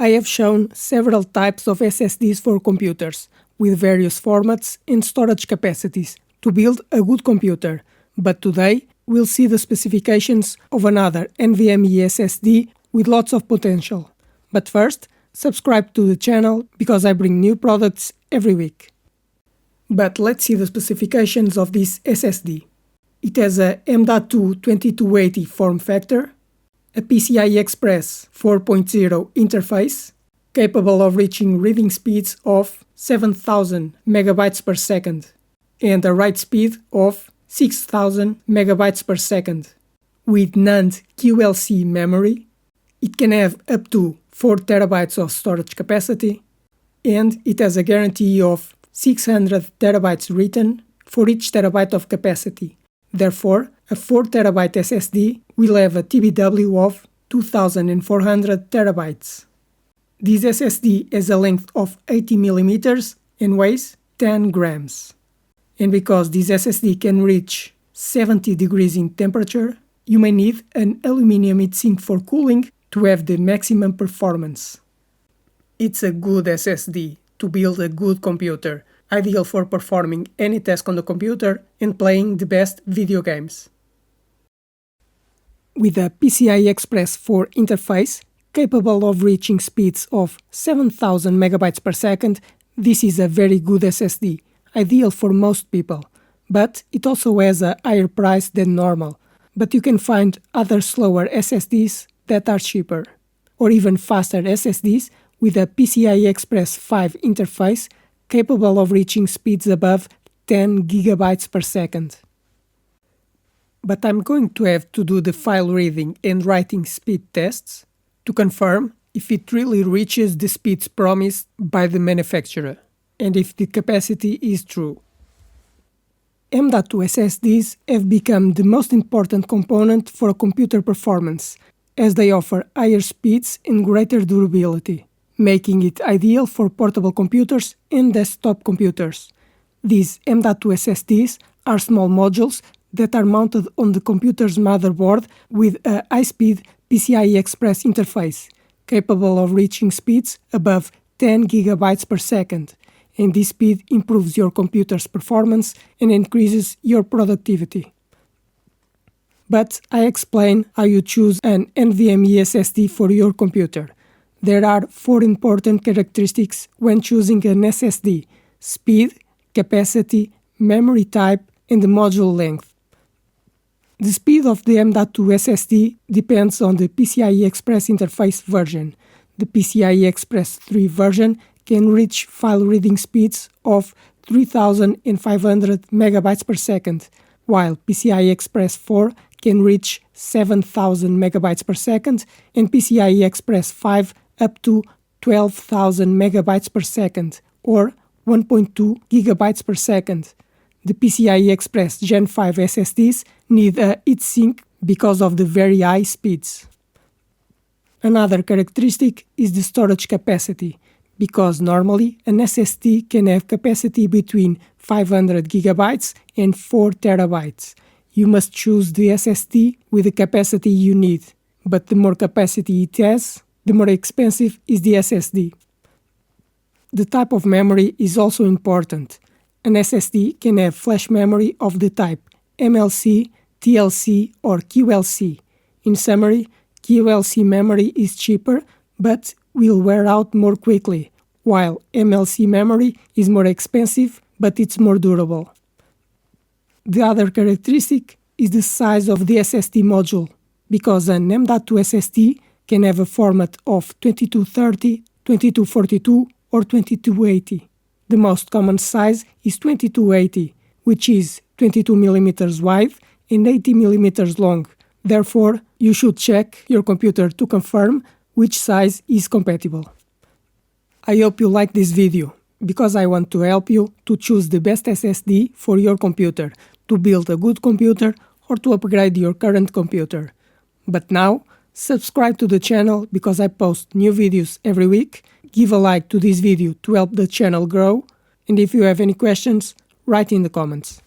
I have shown several types of SSDs for computers, with various formats and storage capacities, to build a good computer. But today, we'll see the specifications of another NVMe SSD with lots of potential. But first, subscribe to the channel because I bring new products every week. But let's see the specifications of this SSD. It has a M.2 2280 form factor, a PCIe Express 4.0 interface, capable of reaching reading speeds of 7000 megabytes per second, and a write speed of 6000 megabytes per second. With NAND QLC memory, it can have up to 4 terabytes of storage capacity, and it has a guarantee of 600 terabytes written for each terabyte of capacity. Therefore, a 4 terabyte SSD will have a TBW of 2400 terabytes. This SSD has a length of 80 mm and weighs 10 grams. And because this SSD can reach 70 degrees in temperature, you may need an aluminum heatsink for cooling to have the maximum performance. It's a good SSD to build a good computer, ideal for performing any task on the computer and playing the best video games. With a PCIe Express 4 interface, capable of reaching speeds of 7000 megabytes per second, this is a very good SSD, ideal for most people. But it also has a higher price than normal. But you can find other slower SSDs that are cheaper, or even faster SSDs with a PCIe Express 5 interface capable of reaching speeds above 10 gigabytes per second. But I'm going to have to do the file reading and writing speed tests to confirm if it really reaches the speeds promised by the manufacturer, and if the capacity is true. M.2 SSDs have become the most important component for computer performance, as they offer higher speeds and greater durability, making it ideal for portable computers and desktop computers. These M.2 SSDs are small modules that are mounted on the computer's motherboard with a high-speed PCIe Express interface, capable of reaching speeds above 10 gigabytes per second, and this speed improves your computer's performance and increases your productivity. But I explain how you choose an NVMe SSD for your computer. There are 4 important characteristics when choosing an SSD: speed, capacity, memory type, and the module length. The speed of the M.2 SSD depends on the PCIe Express interface version. The PCIe Express 3 version can reach file reading speeds of 3500 megabytes per second, while PCIe Express 4 can reach 7000 megabytes per second, and PCIe Express 5 up to 12,000 megabytes per second, or 1.2 gigabytes per second. The PCIe Express Gen 5 SSDs need a heatsink because of the very high speeds. Another characteristic is the storage capacity, because normally an SSD can have capacity between 500 gigabytes and 4 terabytes. You must choose the SSD with the capacity you need, but the more capacity it has, the more expensive is the SSD. The type of memory is also important. An SSD can have flash memory of the type MLC, TLC, or QLC. In summary, QLC memory is cheaper but will wear out more quickly, while MLC memory is more expensive but it's more durable. The other characteristic is the size of the SSD module, because an M.2 SSD can have a format of 2230, 2242, or 2280. The most common size is 2280, which is 22 mm wide and 80 mm long. Therefore, you should check your computer to confirm which size is compatible. I hope you like this video, because I want to help you to choose the best SSD for your computer, to build a good computer or to upgrade your current computer. But now, subscribe to the channel because I post new videos every week. Give a like to this video to help the channel grow, and if you have any questions, write in the comments.